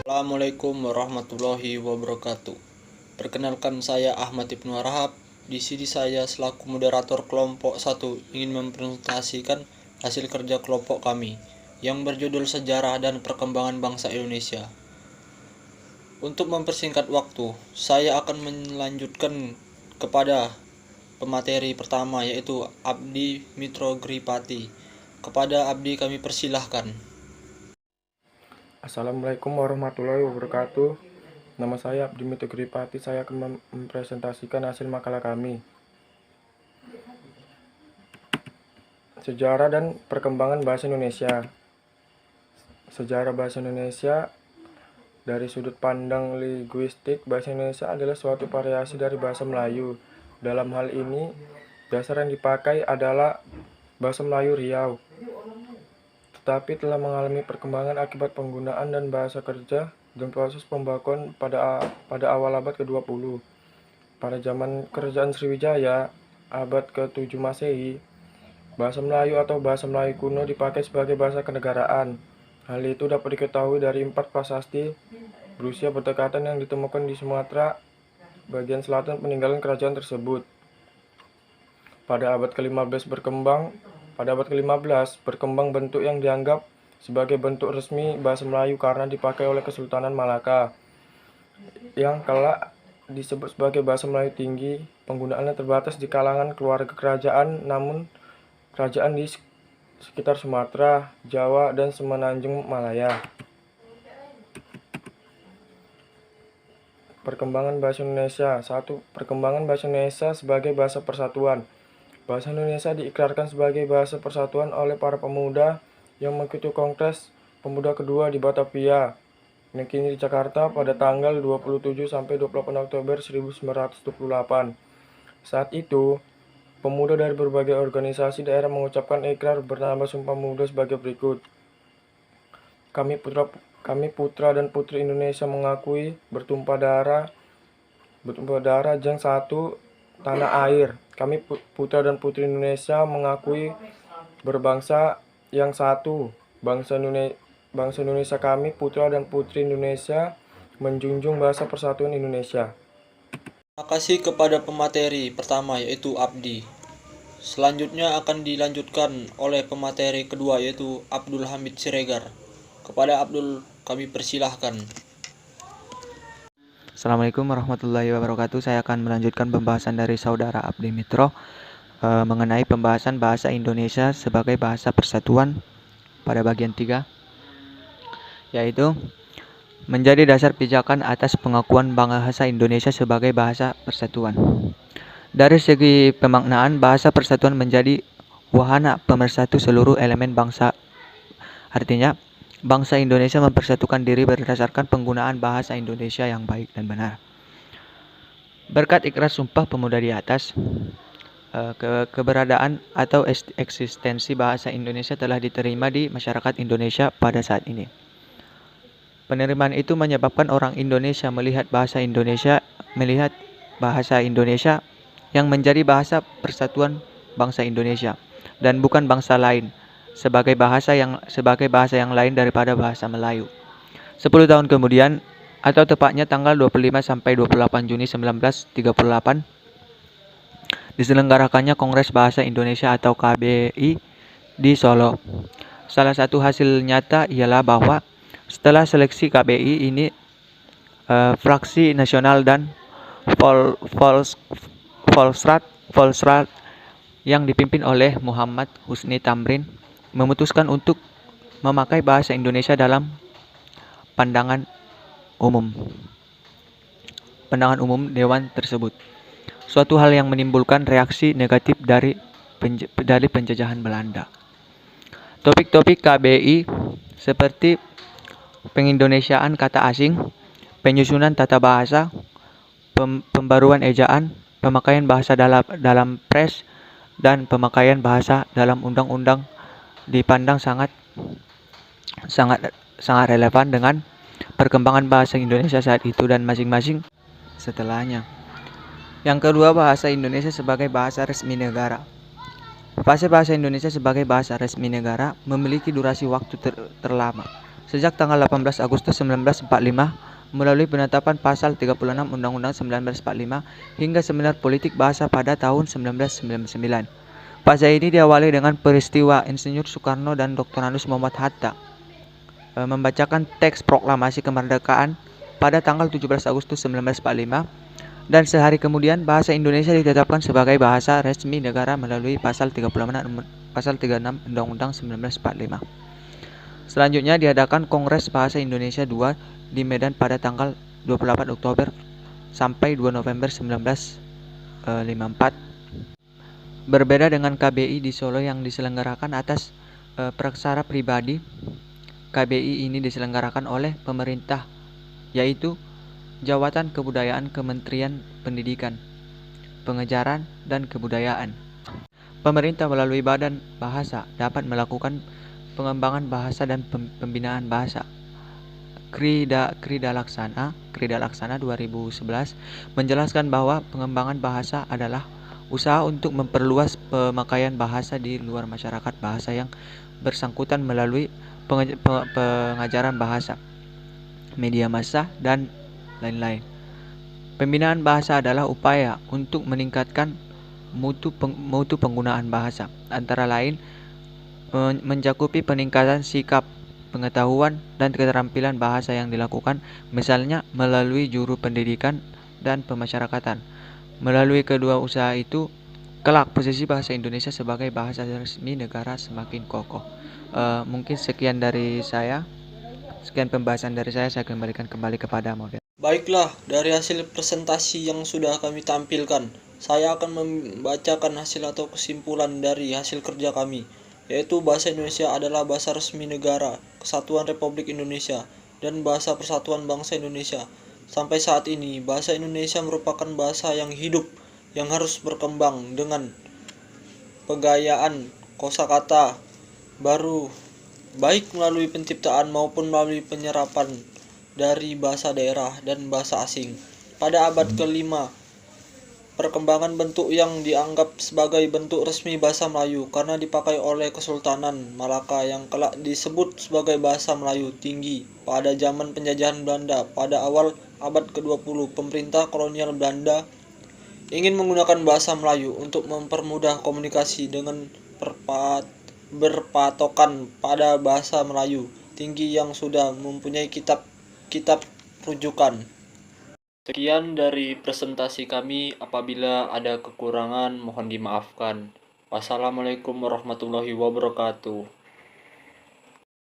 Assalamualaikum warahmatullahi wabarakatuh. Perkenalkan, saya Ahmad Ibnu Arhab. Di sini saya selaku moderator kelompok 1 ingin mempresentasikan hasil kerja kelompok kami yang berjudul Sejarah dan Perkembangan Bangsa Indonesia. Untuk mempersingkat waktu, saya akan melanjutkan kepada pemateri pertama, yaitu Abdi Mitro Gripati. Kepada Abdi kami persilahkan. Assalamualaikum warahmatullahi wabarakatuh. Nama saya Abdi Mitro Gripati. Saya akan mempresentasikan hasil makalah kami. Sejarah dan perkembangan bahasa Indonesia. Sejarah bahasa Indonesia dari sudut pandang linguistik, bahasa Indonesia adalah suatu variasi dari bahasa Melayu. Dalam hal ini, dasar yang dipakai adalah bahasa Melayu Riau, tetapi telah mengalami perkembangan akibat penggunaan dan bahasa kerja dan proses pembakuan pada awal abad ke-20. Pada zaman kerajaan Sriwijaya, abad ke-7 Masehi, bahasa Melayu atau bahasa Melayu kuno dipakai sebagai bahasa kenegaraan. Hal itu dapat diketahui dari 4 prasasti berusia berdekatan yang ditemukan di Sumatera bagian selatan peninggalan kerajaan tersebut. Pada abad ke-15 berkembang bentuk yang dianggap sebagai bentuk resmi bahasa Melayu karena dipakai oleh Kesultanan Malaka, yang kelak disebut sebagai bahasa Melayu tinggi. Penggunaannya terbatas di kalangan keluarga kerajaan, namun kerajaan di sekitar Sumatera, Jawa, dan Semenanjung Malaya. Perkembangan bahasa Indonesia. 1. Perkembangan bahasa Indonesia sebagai bahasa persatuan. Bahasa Indonesia diikrarkan sebagai bahasa persatuan oleh para pemuda yang mengikuti Kongres Pemuda kedua di Batavia, yang kini di Jakarta, pada tanggal 27 sampai 28 Oktober 1928. Saat itu, pemuda dari berbagai organisasi daerah mengucapkan ikrar bernama Sumpah Pemuda sebagai berikut. Kami putra dan putri Indonesia mengakui bertumpah darah jeng satu tanah air. Kami putra dan putri Indonesia mengakui berbangsa yang satu, bangsa Indonesia. Kami putra dan putri Indonesia menjunjung bahasa persatuan Indonesia. Terima kasih kepada pemateri pertama, yaitu Abdi. Selanjutnya akan dilanjutkan oleh pemateri kedua, yaitu Abdul Hamid Siregar. Kepada Abdul kami persilahkan. Assalamualaikum warahmatullahi wabarakatuh. Saya akan melanjutkan pembahasan dari saudara Abdi Mitro mengenai pembahasan bahasa Indonesia sebagai bahasa persatuan pada bagian 3, yaitu menjadi dasar pijakan atas pengakuan bahasa Indonesia sebagai bahasa persatuan. Dari segi pemaknaan, bahasa persatuan menjadi wahana pemersatu seluruh elemen bangsa. Artinya, bangsa Indonesia mempersatukan diri berdasarkan penggunaan bahasa Indonesia yang baik dan benar. Berkat ikrar Sumpah Pemuda di atas, keberadaan atau eksistensi bahasa Indonesia telah diterima di masyarakat Indonesia pada saat ini. Penerimaan itu menyebabkan orang Indonesia melihat bahasa Indonesia yang menjadi bahasa persatuan bangsa Indonesia dan bukan bangsa lain, sebagai bahasa yang lain daripada bahasa Melayu. 10 tahun kemudian, atau tepatnya tanggal 25 sampai 28 Juni 1938, diselenggarakannya Kongres Bahasa Indonesia atau KBI di Solo. Salah satu hasil nyata ialah bahwa setelah seleksi KBI ini, fraksi nasional dan Volksrat yang dipimpin oleh Muhammad Husni Tamrin memutuskan untuk memakai bahasa Indonesia dalam pandangan umum dewan tersebut. Suatu hal yang menimbulkan reaksi negatif dari penjajahan Belanda. Topik-topik KBI seperti pengindonesiaan kata asing, penyusunan tata bahasa, pembaruan ejaan, pemakaian bahasa dalam pres, dan pemakaian bahasa dalam undang-undang dipandang sangat relevan dengan perkembangan bahasa Indonesia saat itu dan masing-masing setelahnya. Yang kedua, bahasa Indonesia sebagai bahasa resmi negara. Fase bahasa Indonesia sebagai bahasa resmi negara memiliki durasi waktu terlama, sejak tanggal 18 Agustus 1945 melalui penetapan pasal 36 Undang-Undang 1945 hingga seminar politik bahasa pada tahun 1999. Fase ini diawali dengan peristiwa Insinyur Soekarno dan Dr. Anus Muhammad Hatta membacakan teks proklamasi kemerdekaan pada tanggal 17 Agustus 1945 dan sehari kemudian bahasa Indonesia ditetapkan sebagai bahasa resmi negara melalui pasal 36 Undang-Undang 1945. Selanjutnya diadakan Kongres Bahasa Indonesia II di Medan pada tanggal 28 Oktober sampai 2 November 1954. Berbeda dengan KBI di Solo yang diselenggarakan atas praksara pribadi, KBI ini diselenggarakan oleh pemerintah, yaitu Jabatan Kebudayaan Kementerian Pendidikan, Pengajaran, dan Kebudayaan. Pemerintah melalui Badan Bahasa dapat melakukan pengembangan bahasa dan pembinaan bahasa. Krida Laksana 2011 menjelaskan bahwa pengembangan bahasa adalah usaha untuk memperluas pemakaian bahasa di luar masyarakat bahasa yang bersangkutan melalui pengajaran bahasa, media massa, dan lain-lain. Pembinaan bahasa adalah upaya untuk meningkatkan mutu penggunaan bahasa, antara lain mencakupi peningkatan sikap, pengetahuan, dan keterampilan bahasa yang dilakukan, misalnya melalui juru pendidikan dan pemasyarakatan. Melalui kedua usaha itu, kelak posisi bahasa Indonesia sebagai bahasa resmi negara semakin kokoh. Mungkin sekian dari saya. Sekian pembahasan dari saya kembalikan kembali kepada model. Baiklah, dari hasil presentasi yang sudah kami tampilkan, saya akan membacakan hasil atau kesimpulan dari hasil kerja kami, yaitu bahasa Indonesia adalah bahasa resmi negara Kesatuan Republik Indonesia dan bahasa Persatuan Bangsa Indonesia. Sampai saat ini, bahasa Indonesia merupakan bahasa yang hidup, yang harus berkembang dengan pegayaan kosakata baru, baik melalui penciptaan maupun melalui penyerapan dari bahasa daerah dan bahasa asing. Pada abad ke-5, perkembangan bentuk yang dianggap sebagai bentuk resmi bahasa Melayu karena dipakai oleh Kesultanan Malaka yang kelak disebut sebagai bahasa Melayu tinggi. Pada zaman penjajahan Belanda pada awal abad ke-20, pemerintah kolonial Belanda ingin menggunakan bahasa Melayu untuk mempermudah komunikasi dengan berpatokan pada bahasa Melayu tinggi yang sudah mempunyai kitab rujukan. Sekian dari presentasi kami. Apabila ada kekurangan mohon dimaafkan. Wassalamualaikum warahmatullahi wabarakatuh.